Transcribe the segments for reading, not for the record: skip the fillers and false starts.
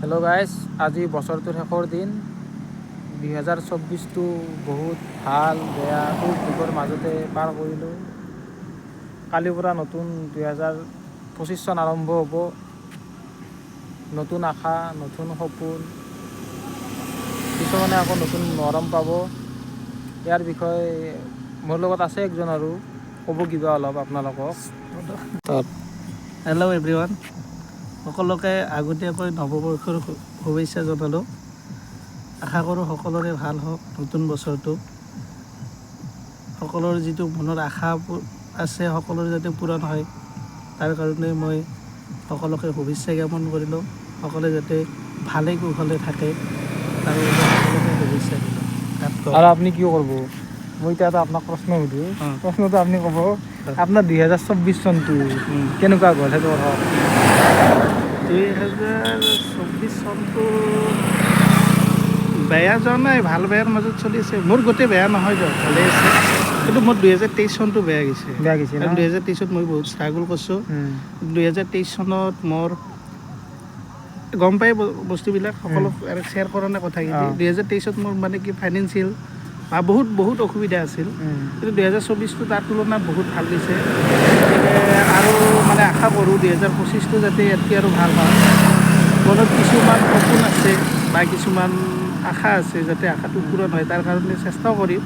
Hello' guys, আজি বছৰটোৰ শেষৰ দিন। 2024টো বহুত ভাল বেয়া সুখ দুখৰ মাজতে পাৰ কৰিলোঁ। কালিৰ পৰা নতুন 2025 চন আৰম্ভ হ'ব। নতুন আশা, নতুন সপোন, কিছুমানে আকৌ নতুন মৰম পাব। ইয়াৰ বিষয়ে মোৰ লগত আছে একজন আৰু ক'ব কিবা অলপ আপোনালোকক। হেল্ল' এভৰিৱান, সকলোকে আগতীয়াকৈ নৱবৰ্ষৰ শুভেচ্ছা জনালোঁ। আশা কৰোঁ সকলোৰে ভাল হওক নতুন বছৰটো। সকলোৰে যিটো মনৰ আশা আছে সকলোৰে যাতে পূৰণ হয়, তাৰ কাৰণে মই সকলোকে শুভেচ্ছা জ্ঞাপন কৰিলোঁ। সকলোৱে যাতে ভালে কুশলে থাকে তাৰ বাবে সকলোকে শুভেচ্ছা দিলোঁ। আৰু আপুনি কি কৰিব? মই এতিয়া এটা আপোনাক প্ৰশ্ন সুধোঁ। প্ৰশ্নটো আপুনি ক'ব, আপোনাৰ 2024 চনটো কেনেকুৱা গ'ল সেইটো কথা। 2024 চনটো বেয়া যোৱা নাই, ভাল বেয়াৰ মাজত চলি আছে। মোৰ গোটেই বেয়া নহয় দিয়ক, ভালেই আছে। কিন্তু মোৰ 2023 চনটো বেয়া গৈছে। কাৰণ 2023ত মই বহুত ষ্ট্ৰাগল কৰিছোঁ। 2023 চনত মোৰ গম পাই বস্তুবিলাক সকলো শ্বেয়াৰ কৰা নাই কথাখিনি। 2023ত মোৰ মানে কি ফাইনেন্সিয়েল বহুত অসুবিধা আছিল। কিন্তু 2024টো তাৰ তুলনাত বহুত ভাল গৈছে। আৰু মানে আশা কৰোঁ 2025টো যাতে ইয়াতকৈ আৰু ভাল হয়। মনত কিছুমান সপোন আছে বা কিছুমান আশা আছে, যাতে আশাটো পূৰণ হয় তাৰ কাৰণে চেষ্টাও কৰিম।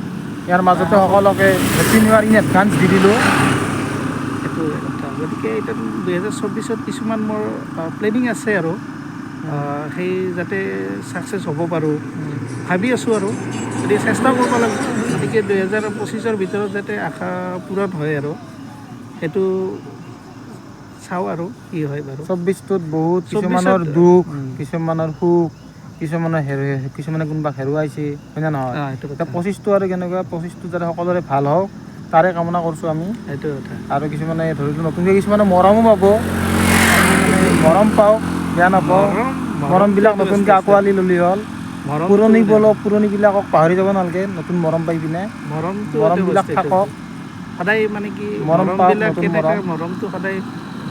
ইয়াৰ মাজতে সকলোকে happy new year in advance দি দিলোঁ। সেইটোৱে কথা। গতিকে এতিয়া 2024ত কিছুমান মোৰ প্লেনিং আছে আৰু সেই যাতে ছাকচেছ হ'ব পাৰোঁ ভাবি আছোঁ আৰু গতিকে চেষ্টা কৰিব লাগিব। গতিকে 2025ৰ ভিতৰত যাতে আশা পূৰণ হয় আৰু সেইটো চাওঁ আৰু কি হয় বাৰু। 24টোত বহুত কিছুমানৰ দুখ, কিছুমানৰ সুখ, কিছুমানে কোনোবাক হেৰুৱাইছে, হয়নে নহয়? সেইটো এতিয়া কথা 25টো আৰু কেনেকুৱা, 25টো যাতে সকলোৰে ভাল হওক তাৰে কামনা কৰিছোঁ আমি। সেইটো কথা। আৰু কিছুমানে ধৰিলোঁ নতুনকৈ কিছুমানে মৰমো পাব, মৰম পাওক, বেয়া নাপাওঁ। মৰমবিলাক নতুনকৈ আঁকোৱালি ল'লি হ'ল। পুৰণিবিলাকক পাহৰি যাব নালাগে, নতুন মৰম পাই পিনে মৰমবিলাক থাকক। সদায় মানে কি মৰম পাওক, মৰমবিলাক নতুন কেনেকৈ, মৰমটো সদায়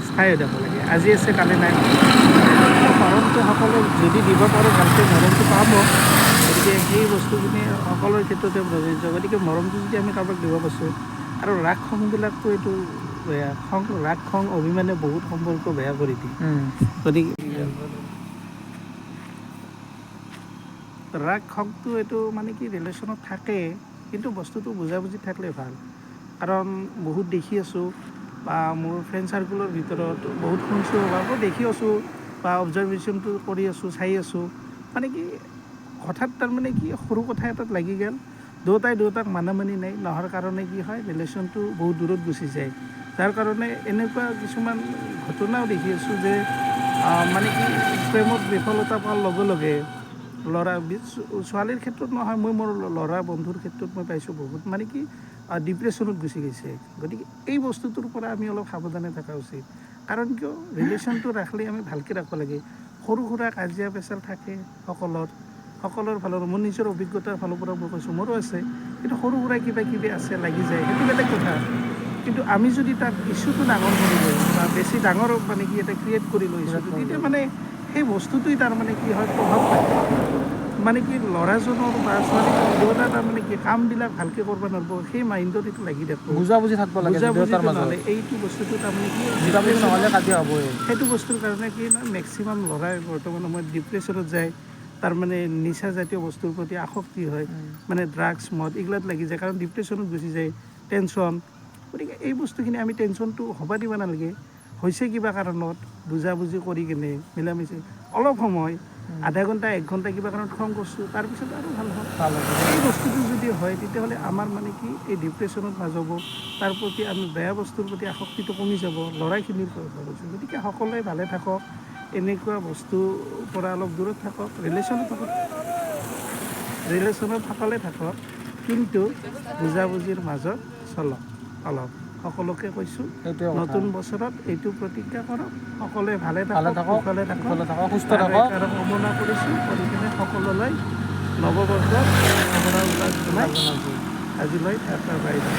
স্থায়ী হৈ যাব লাগে। আজি আছে কালি নাই। মৰমটো সকলো যদি দিব পাৰোঁ ভালকৈ মৰমটো পাব। গতিকে সেই বস্তুখিনি সকলোৰে ক্ষেত্ৰতে প্ৰযোজ্য। গতিকে মৰমটো যদি আমি কাৰোবাক দিব পাৰিছোঁ, আৰু ৰাগ খংবিলাকতো এইটো বেয়া। ৰাগ খং অভিমানে বহুত সম্পৰ্ক বেয়া কৰি দিয়ে। গতিকে ৰাগ খংটো এইটো মানে কি ৰিলেশ্যনত থাকে, কিন্তু বস্তুটো বুজাবুজি থাকিলে ভাল। কাৰণ বহুত দেখি আছোঁ বা মোৰ ফ্ৰেণ্ড চাৰ্কুলৰ ভিতৰত বহুত শুনিছোঁ বা মই দেখি আছোঁ বা অবজাৰ্ভেশ্যনটো কৰি আছোঁ, চাই আছোঁ। মানে কি হঠাৎ তাৰমানে কি সৰু কথা এটাত লাগি গ'ল, দুয়োটাক মানি নাই নোহোৱাৰ কাৰণে কি হয় ৰিলেশ্যনটো বহুত দূৰত গুচি যায়। যাৰ কাৰণে এনেকুৱা কিছুমান ঘটনাও দেখি আছোঁ যে মানে কি প্ৰেমত বিফলতা পোৱাৰ লগে লগে ছোৱালীৰ ক্ষেত্ৰত নহয়, মই মোৰ ল'ৰা বন্ধুৰ ক্ষেত্ৰত মই পাইছোঁ বহুত মানে কি ডিপ্ৰেশ্যনত গুচি গৈছে। গতিকে এই বস্তুটোৰ পৰা আমি অলপ সাৱধানে থকা উচিত। কাৰণ কিয় ৰিলেশ্যনটো ৰাখিলে আমি ভালকৈ ৰাখিব লাগে। সৰু সুৰা কাজিয়া পেচাল থাকে সকলৰ ফালৰ। মোৰ নিজৰ অভিজ্ঞতাৰ ফালৰ পৰা মই কৈছোঁ, মোৰো আছে। কিন্তু সৰু সুৰা কিবা কিবি আছে, লাগি যায়, সেইটো বেলেগ কথা। কিন্তু আমি যদি তাক ইছ্যুটো ডাঙৰ কৰি লওঁ বা বেছি ডাঙৰ মানে কি এটা ক্ৰিয়েট কৰি লওঁ ইছ্যুটো, তেতিয়া মানে সেই বস্তুটোৱে তাৰমানে কি হয় প্ৰভাৱ পায়। মানে কি ল'ৰাজনৰ বা ছোৱালীজনৰ দুয়োটা তাৰমানে কি কামবিলাক ভালকৈ কৰিব নোৱাৰিব, সেই মাইণ্ডত এইটো লাগি থাকিব। বুজাবুজি থাকিব লাগে দুয়োটাৰ বুজাবুজিটো মাজত। নহ'লে এইটো বস্তুটো তাৰমানে কি বুজাবুজি নহ'লে কাজিয়া হ'বই। সেইটো বস্তুৰ কাৰণে কি মেক্সিমাম ল'ৰাই বৰ্তমান সময়ত ডিপ্ৰেশ্যনত যায়। তাৰমানে নিচা জাতীয় বস্তুৰ প্ৰতি আসক্তি হয়, মানে ড্ৰাগছ মদ এইগিলাত লাগি যায়। কাৰণ ডিপ্ৰেশ্যনত গুচি যায়, টেনশ্যন। গতিকে এই বস্তুখিনি আমি টেনশ্যনটো হ'ব দিব নালাগে। হৈছে কিবা কাৰণত বুজাবুজি কৰি কিনে মিলামিচি অলপ সময় আধা ঘণ্টা 1 ঘণ্টা কিবা কাৰণত খং কৰিছোঁ, তাৰপিছত আৰু ভাল হ'ল। এই বস্তুটো যদি হয় তেতিয়াহ'লে আমাৰ মানে কি এই ডিপ্ৰেশ্যনত নাযাব, তাৰ প্ৰতি আমি বেয়া বস্তুৰ প্ৰতি আসক্তিটো কমি যাব, ল'ৰাখিনিৰ কথা কৈছোঁ। গতিকে সকলোৱে ভালে থাকক, এনেকুৱা বস্তুৰ পৰা অলপ দূৰত থাকক। ৰিলেশ্যনত সকলোৱে থাকক, কিন্তু বুজাবুজিৰ মাজত চলক অলপ। সকলোকে কৈছোঁ, নতুন বছৰত এইটো প্ৰতিজ্ঞা কৰক, সকলোৱে ভালে থাকক, কুশলে থাকক, সুস্থ আৰু থাকক। এইকাৰণে কামনা কৰিছোঁ। কৰি কিনে সকলোলৈ নৱবৰ্ষৰ কামনা জনাই আজিলৈ এটা বাইদেউ।